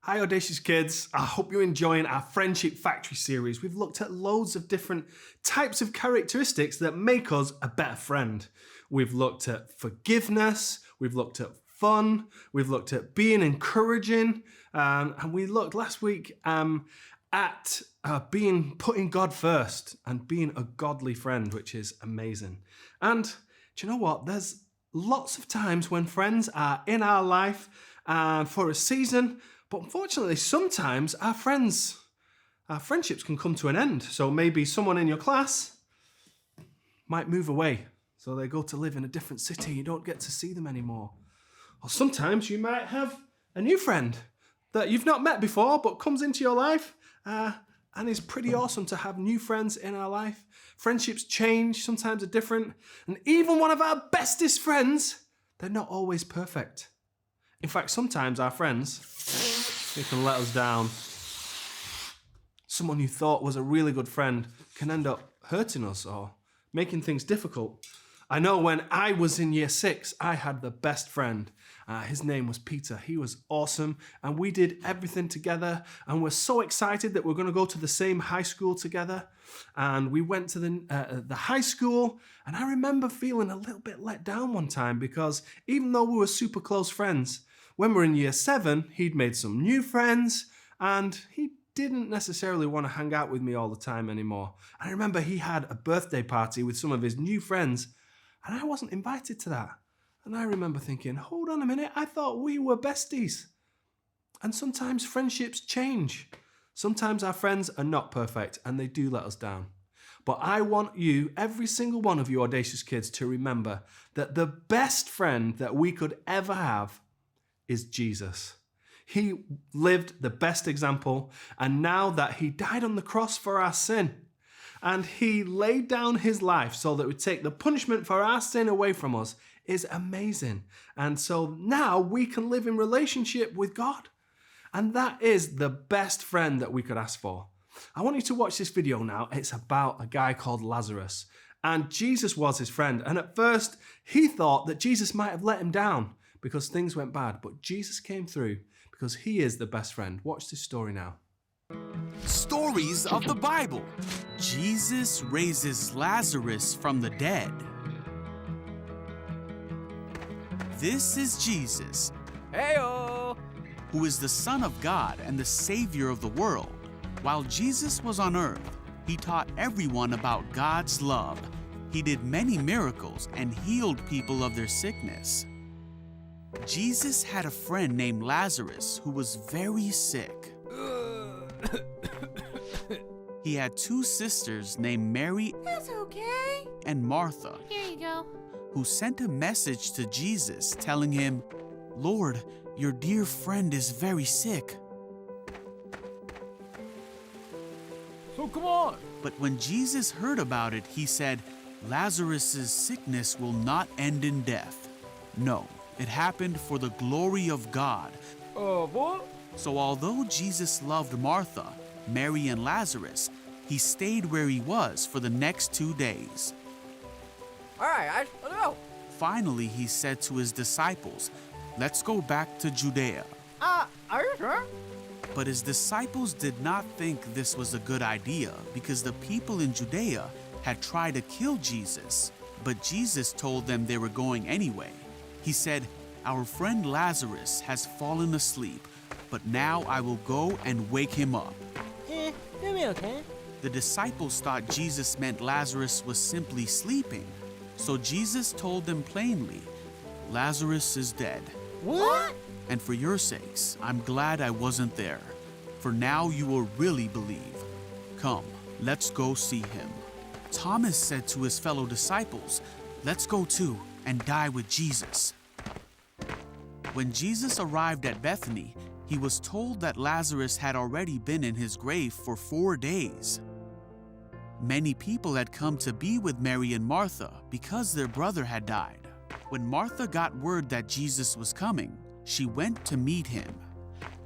Hi Audacious Kids, I hope you're enjoying our Friendship Factory series. We've looked at loads of different types of characteristics that make us a better friend. We've looked at forgiveness, we've looked at fun, we've looked at being encouraging, and we looked last week at putting God first and being a godly friend, which is amazing. And do you know what? There's lots of times when friends are in our life for a season, but unfortunately, sometimes our friendships can come to an end. So maybe someone in your class might move away. So they go to live in a different city. You don't get to see them anymore. Or sometimes you might have a new friend that you've not met before, but comes into your life. And it's pretty awesome to have new friends in our life. Friendships change, sometimes are different. And even one of our bestest friends, they're not always perfect. In fact, sometimes our friends, they can let us down. Someone you thought was a really good friend can end up hurting us or making things difficult. I know when I was in year 6, I had the best friend. His name was Peter. He was awesome, and we did everything together, and we're so excited that we're going to go to the same high school together. And we went to the high school, and I remember feeling a little bit let down one time because even though we were super close friends, when we were in year 7, he'd made some new friends, and he didn't necessarily want to hang out with me all the time anymore. And I remember he had a birthday party with some of his new friends, and I wasn't invited to that. And I remember thinking, hold on a minute, I thought we were besties. And sometimes friendships change. Sometimes our friends are not perfect and they do let us down. But I want you, every single one of you Audacious Kids, to remember that the best friend that we could ever have is Jesus. He lived the best example, and now that he died on the cross for our sin, and he laid down his life so that it would take the punishment for our sin away from us, is amazing. And so now we can live in relationship with God. And that is the best friend that we could ask for. I want you to watch this video now. It's about a guy called Lazarus. And Jesus was his friend. And at first, he thought that Jesus might have let him down because things went bad. But Jesus came through because he is the best friend. Watch this story now. Stories of the Bible. Jesus raises Lazarus from the dead. This is Jesus, Heyo! who is the Son of God and the Savior of the world. While Jesus was on earth, he taught everyone about God's love. He did many miracles and healed people of their sickness. Jesus had a friend named Lazarus who was very sick. He had 2 sisters named Mary That's okay. and Martha, Here you go. who sent a message to Jesus telling him, "Lord, your dear friend is very sick." So come on! But when Jesus heard about it, he said, "Lazarus' sickness will not end in death. No, it happened for the glory of God." What? So although Jesus loved Martha, Mary, and Lazarus, he stayed where he was for the next 2 days. Alright, let's go! Finally, he said to his disciples, "Let's go back to Judea." Are you sure? But his disciples did not think this was a good idea because the people in Judea had tried to kill Jesus. But Jesus told them they were going anyway. He said, "Our friend Lazarus has fallen asleep, but now I will go and wake him up." He'll be okay. The disciples thought Jesus meant Lazarus was simply sleeping. So Jesus told them plainly, "Lazarus is dead. What? And for your sakes, I'm glad I wasn't there. For now you will really believe. Come, let's go see him." Thomas said to his fellow disciples, "Let's go too and die with Jesus." When Jesus arrived at Bethany, he was told that Lazarus had already been in his grave for 4 days. Many people had come to be with Mary and Martha because their brother had died. When Martha got word that Jesus was coming, she went to meet him.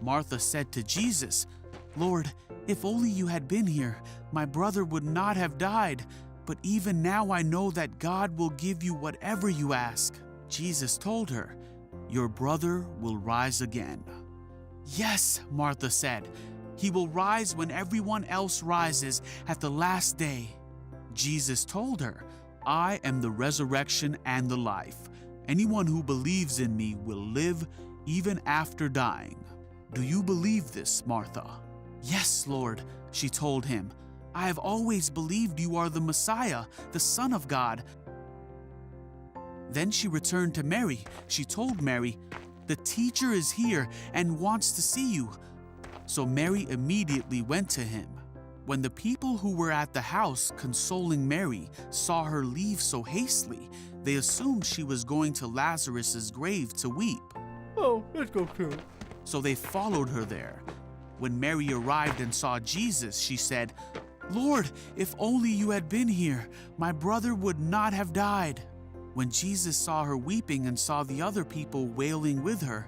Martha said to Jesus, "Lord, if only you had been here, my brother would not have died. But even now I know that God will give you whatever you ask." Jesus told her, "Your brother will rise again." Yes, Martha said. He will rise when everyone else rises at the last day. Jesus told her, I am the resurrection and the life. Anyone who believes in me will live even after dying. Do you believe this, Martha? Yes, Lord, she told him. I have always believed you are the Messiah, the Son of God. Then she returned to Mary. She told Mary, the teacher is here and wants to see you. So Mary immediately went to him. When the people who were at the house consoling Mary saw her leave so hastily, they assumed she was going to Lazarus's grave to weep. Oh, let's go too. So they followed her there. When Mary arrived and saw Jesus, she said, Lord, if only you had been here, my brother would not have died. When Jesus saw her weeping and saw the other people wailing with her,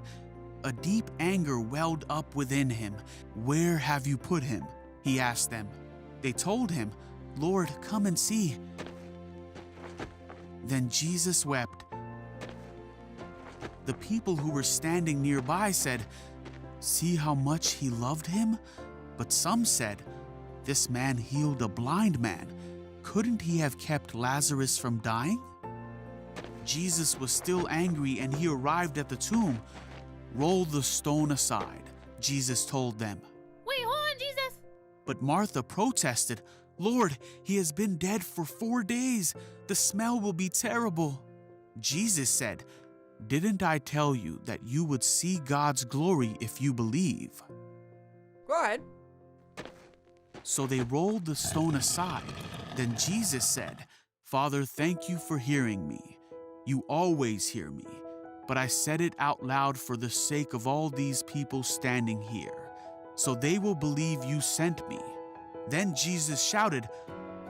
a deep anger welled up within him. Where have you put him? He asked them. They told him, Lord, come and see. Then Jesus wept. The people who were standing nearby said, see how much he loved him? But some said, this man healed a blind man. Couldn't he have kept Lazarus from dying? Jesus was still angry and he arrived at the tomb. Roll the stone aside, Jesus told them. Wait, hold on, Jesus. But Martha protested, Lord, he has been dead for 4 days. The smell will be terrible. Jesus said, didn't I tell you that you would see God's glory if you believe? Go ahead. So they rolled the stone aside. Then Jesus said, Father, thank you for hearing me. You always hear me, but I said it out loud for the sake of all these people standing here, so they will believe you sent me. Then Jesus shouted,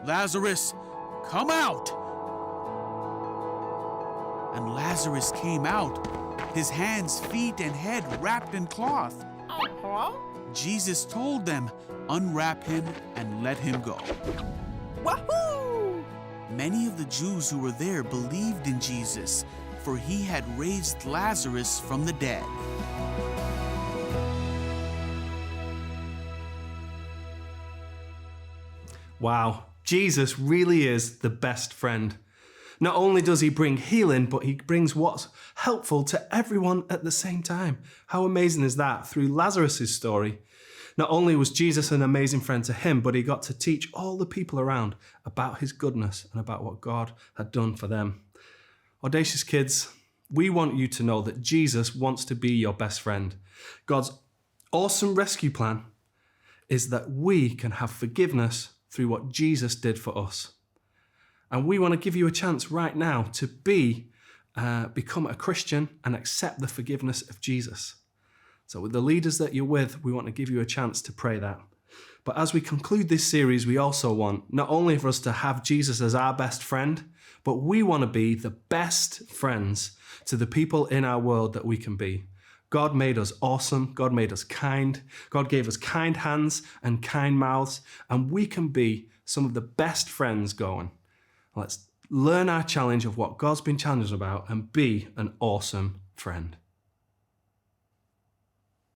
Lazarus, come out! And Lazarus came out, his hands, feet, and head wrapped in cloth. Hello? Jesus told them, unwrap him and let him go. Wahoo! Many of the Jews who were there believed in Jesus, for he had raised Lazarus from the dead. Wow, Jesus really is the best friend. Not only does he bring healing, but he brings what's helpful to everyone at the same time. How amazing is that? Through Lazarus' story, not only was Jesus an amazing friend to him, but he got to teach all the people around about his goodness and about what God had done for them. Audacious Kids, we want you to know that Jesus wants to be your best friend. God's awesome rescue plan is that we can have forgiveness through what Jesus did for us. And we want to give you a chance right now to become a Christian and accept the forgiveness of Jesus. So with the leaders that you're with, we want to give you a chance to pray that. But as we conclude this series, we also want not only for us to have Jesus as our best friend, but we want to be the best friends to the people in our world that we can be. God made us awesome. God made us kind. God gave us kind hands and kind mouths, and we can be some of the best friends going. Let's learn our challenge of what God's been challenged about and be an awesome friend.